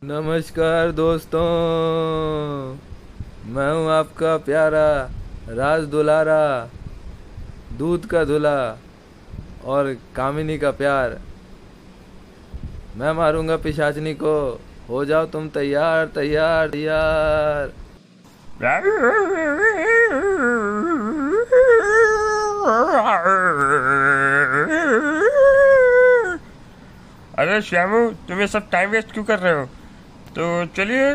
नमस्कार दोस्तों, मैं हूँ आपका प्यारा राज दुलारा, दूध का दूल्हा और कामिनी का प्यार। मैं मारूंगा पिशाचनी को। हो जाओ तुम तैयार तैयार तैयार। अरे श्यामू, तुम ये सब टाइम वेस्ट क्यों कर रहे हो? तो चलिए,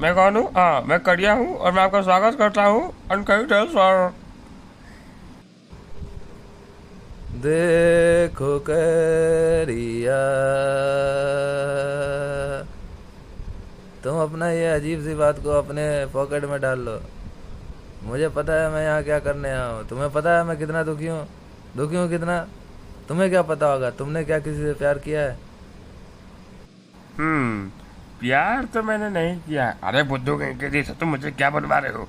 मैं कौन हूँ? हाँ, मैं कड़िया हूँ और मैं आपका स्वागत करता हूँ अनकही टेल्स और देखो करिया, तुम अपना ये अजीब सी बात को अपने पॉकेट में डाल लो। मुझे पता है मैं यहाँ क्या करने आया हूँ। तुम्हें पता है मैं कितना दुखी हूँ कितना। तुम्हें क्या पता होगा, तुमने क्या किसी से प्यार किया है? प्यार तो मैंने नहीं किया। अरे बुद्धू कहीं के जैसा, तुम मुझे क्या बनवा रहे हो?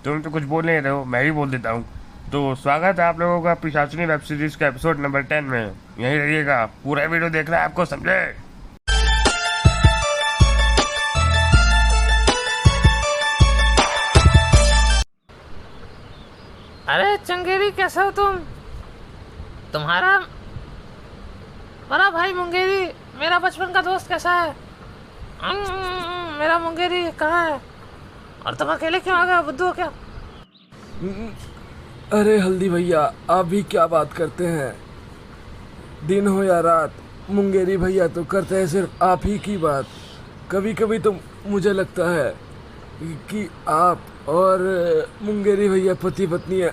तुम तो कुछ बोल नहीं रहे हो, मैं ही बोल देता हूँ। तो स्वागत है आप लोगों का पिशाचनी वेब सीरीज का एपिसोड नंबर 10 में। यहीं रहिएगा, पूरा वीडियो देखना है आपको, समझे? अरे चंगेरी, कैसे हो तुम? तुम्हारा बड़ा भाई मुंगेरी, मेरा बचपन का दोस्त कैसा है? मेरा मुंगेरी कहाँ है? और तुम अकेले क्यों आ गए, बुद्धू हो क्या? अरे हल्दी भैया, आप भी क्या बात करते हैं? दिन हो या रात, मुंगेरी भैया तो करते हैं सिर्फ आप ही की बात। कभी कभी तो मुझे लगता है कि आप और मुंगेरी भैया पति पत्नी है।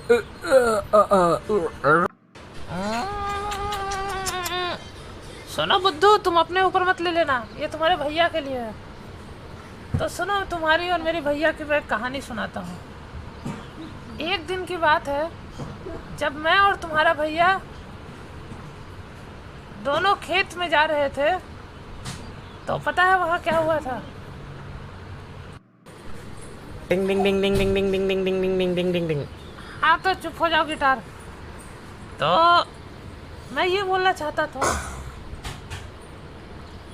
सुनो बुद्धू, तुम अपने ऊपर मत ले लेना, ये तुम्हारे भैया के लिए है। तो सुनो, तुम्हारी और मेरे भैया की मैं एक कहानी सुनाता हूँ। एक दिन की बात है, जब मैं और तुम्हारा भैया दोनों खेत में जा रहे थे, तो पता है वहाँ क्या हुआ था? डिंग डिंग डिंग डिंग डिंग डिंग डिंग डिंग डिंग डिंग डिंग डिंग डिंग डिंग। हाँ तो चुप हो जाओ गिटार। तो मैं ये बोलना चाहता था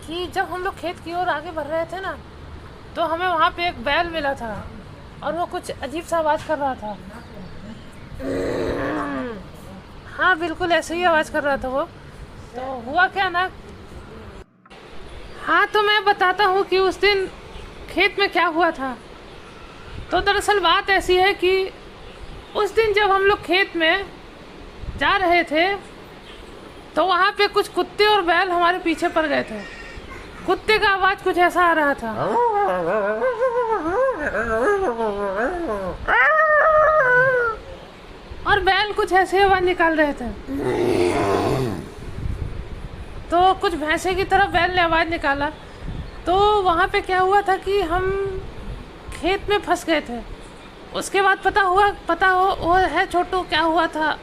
कि जब हम लोग खेत की ओर आगे बढ़ रहे थे ना, तो हमें वहाँ पे एक बैल मिला था और वो कुछ अजीब सा आवाज़ कर रहा था। हाँ, बिल्कुल ऐसे ही आवाज़ कर रहा था वो। तो हुआ क्या ना, हाँ तो मैं बताता हूँ कि उस दिन खेत में क्या हुआ था। तो दरअसल बात ऐसी है कि उस दिन जब हम लोग खेत में जा रहे थे, तो वहाँ पे कुछ कुत्ते और बैल हमारे पीछे पड़ गए थे। कुत्ते का आवाज़ कुछ ऐसा आ रहा था, और बैल कुछ ऐसे आवाज़ निकाल रहे थे। तो कुछ भैंसे की तरह बैल ने आवाज़ निकाला। तो वहाँ पे क्या हुआ था कि हम खेत में फंस गए थे। उसके बाद पता हो वो है छोटू, क्या हुआ था?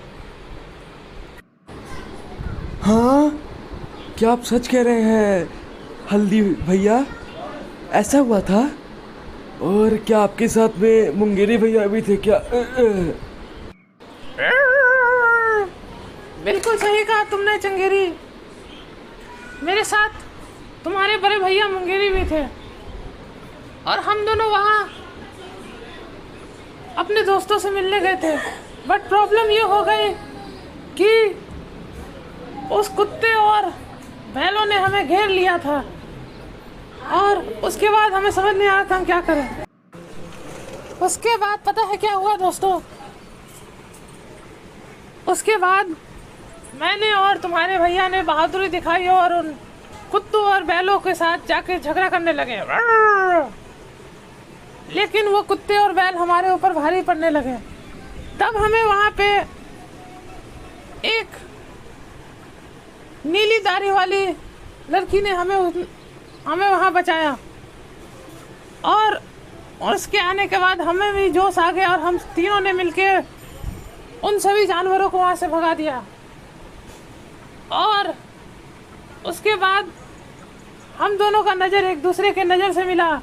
हाँ, क्या आप सच कह रहे हैं हल्दी भैया? ऐसा हुआ था? और क्या आपके साथ में मुंगेरी भैया भी थे क्या? बिल्कुल सही कहा तुमने चंगेरी, मेरे साथ तुम्हारे बड़े भैया मुंगेरी भी थे, और हम दोनों वहाँ अपने दोस्तों से मिलने गए थे। बट प्रॉब्लम ये हो गई कि उस कुत्ते और बैलों ने हमें घेर लिया था, और उसके बाद हमें समझ नहीं आ रहा था हम क्या करें। उसके बाद पता है क्या हुआ दोस्तों? उसके बाद मैंने और तुम्हारे भैया ने बहादुरी दिखाई और उन कुत्तों और बैलों के साथ जाके झगड़ा करने लगे। लेकिन वो कुत्ते और बैल हमारे ऊपर भारी पड़ने लगे। तब हमें वहाँ पे एक नीली दाढ़ी वाली लड़की ने हमें वहाँ बचाया, और उसके आने के बाद हमें भी जोश आ गया और हम तीनों ने मिलके उन सभी जानवरों को वहाँ से भगा दिया। और उसके बाद हम दोनों का नज़र एक दूसरे के नज़र से मिला।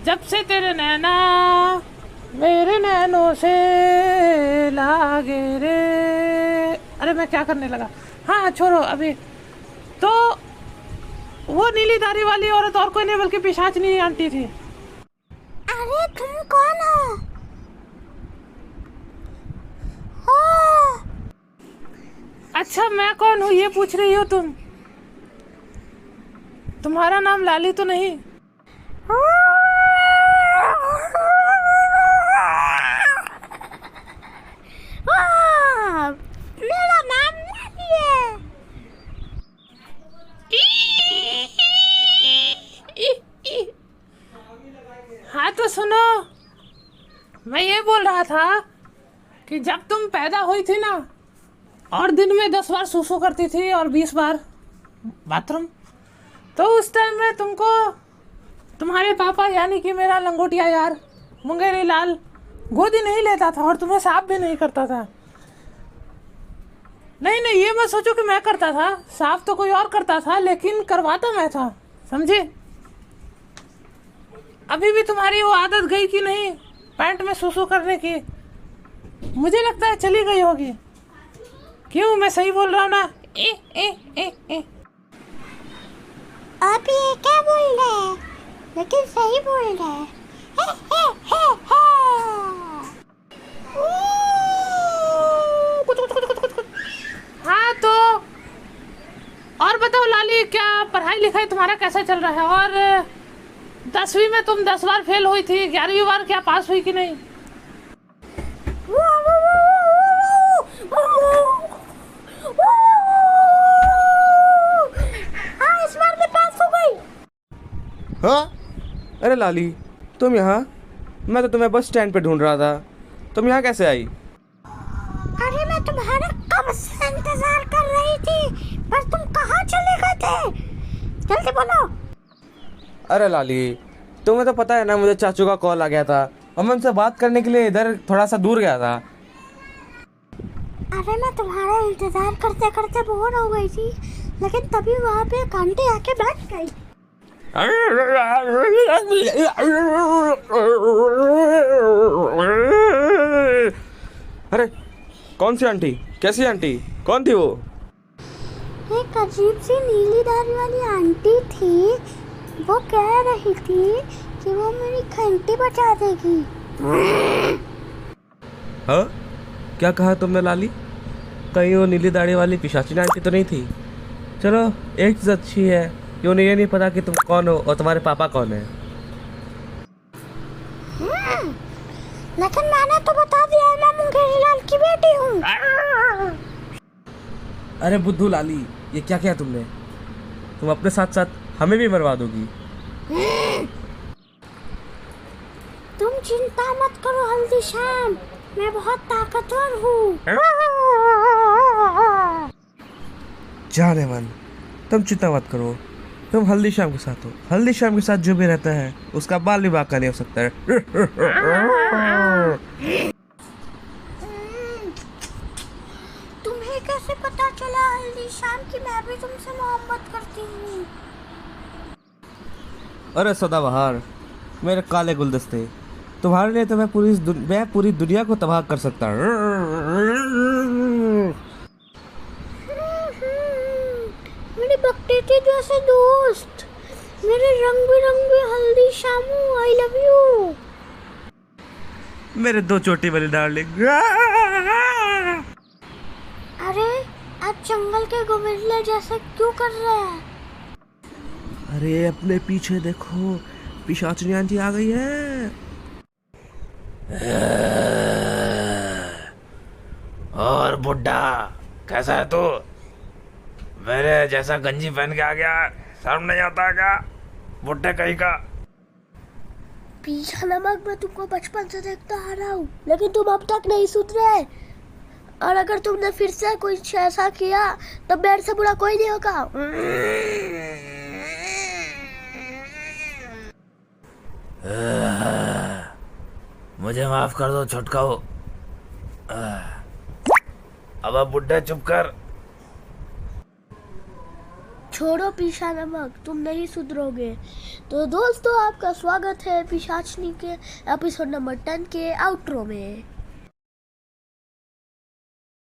जब से तेरे नैना मेरे नैनों से लागे रे। अरे मैं क्या करने लगा, हाँ छोड़ो अभी। तो वो नीली दाढ़ी वाली औरत और कोई नहीं बल्कि पिशाचनी आंटी थी। अरे तुम कौन हो? अच्छा मैं कौन हूँ ये पूछ रही हो तुम? तुम्हारा नाम लाली तो नहीं? मेरा नाम लाली है। हाँ तो सुनो, मैं ये बोल रहा था कि जब तुम पैदा हुई थी ना और दिन में 10 बार सूसू करती थी और 20 बार बाथरूम, तो उस टाइम में तुमको तुम्हारे पापा यानी कि मेरा लंगोटिया यार मुंगेरी लाल गोदी नहीं लेता था और तुम्हें साफ भी नहीं करता था। नहीं नहीं, ये मत सोचो कि मैं करता था, साफ तो कोई और करता था लेकिन करवाता मैं था, समझे? अभी भी तुम्हारी वो आदत गई कि नहीं पैंट में सूसू करने की? मुझे लगता है चली गई होगी। क्यों, मैं सही बोल रहा हूँ ना? आप ये क्या बोल रहे हैं? लेकिन सही बोल रहे हैं। हाँ तो और बताओ लाली, क्या पढ़ाई लिखाई तुम्हारा कैसा चल रहा है? और 10वीं में तुम 10 बार फेल हुई थी, 11वीं बार क्या पास हुई कि नहीं? हाँ, इस बार मैं पास हो गई। हाँ? अरे लाली, तुम यहाँ? मैं तो तुम्हें बस स्टैंड पे ढूंढ रहा था, तुम यहाँ कैसे आई? अरे मैं तुम्हारा कब से इंतजार कर रही थी, पर तुम कहाँ चले गए थे? जल्दी बोलो। अरे लाली, तुम्हें तो पता है ना, मुझे चाचू का कॉल आ गया था और मैं उनसे बात करने के लिए इधर थोड़ा सा दूर गया था। अरे मैं तुम्हारा इंतजार करते करते बोर हो गई थी, लेकिन तभी वहाँ पे एक आंटी आके बैठ गई। अरे कौन सी आंटी? कैसी आंटी? कौन थी वो? एक अजीब सी नीली दाढ़ी वाली आंटी थी। वो कह रही थी कि वो मेरी घंटी बचा देगी। हाँ? क्या कहा तुमने लाली? कहीं वो नीली दाढ़ी वाली पिशाचिनी आंटी तो नहीं थी? चलो, एक चीज़ अच्छी है कि उन्हें ये नहीं पता कि तुम कौन हो और तुम्हारे पापा कौन है। लेकिन मैंने तो बता दिया है, मैं मुंगेरी लाल की बेटी हूँ। अरे बुद्धू लाली, ये क्या किया तुमने? तुम अपने साथ साथ हमें भी मरवा दोगी। तुम चिंता मत करो हल्दी शाम, मैं बहुत ताकतवर हूँ। जाने मन, तुम चिंता मत करो, तुम हल्दी शाम के साथ हो। हल्दी शाम के साथ जो भी रहता है उसका बाल भी बाका नहीं हो सकता है। तुम्हें कैसे पता चला हल्दी शाम की मैं भी तुमसे मोहब्बत करती हूँ? अरे सदाबहार, मेरे काले गुलदस्ते, तुम्हारे लिए तो मैं पूरी दुनिया को तबाह कर सकता हूँ। मेरे बकटेटी जैसे दोस्त, मेरे रंग बिरंगे हल्दी शामू, आई लव यू। मेरे दो चोटी वाली डार्लिंग। अरे आप जंगल के गोविंदले जैसे क्यों कर रहे हैं? अरे अपने पीछे देखो, पिशाचिनी आंटी आ गई है। और बुड्ढा कैसा है तू? मेरे जैसा गंजी पहन के आ गया, शर्म नहीं आता क्या? बुड्ढे कहीं का। पीछा नमक, मैं तुमको बचपन से देखता आ रहा हूँ, लेकिन तुम अब तक नहीं सुधरे। और अगर तुमने फिर से कुछ ऐसा किया तो मेरे से बुरा कोई नहीं होगा। मुझे माफ कर दो छोटकाओ। अब बुड्ढे चुप कर। छोड़ो पीछा नमक, तुम नहीं सुधरोगे। तो दोस्तों, आपका स्वागत है पिशाचनी के एपिसोड नंबर 10 के आउट्रो में।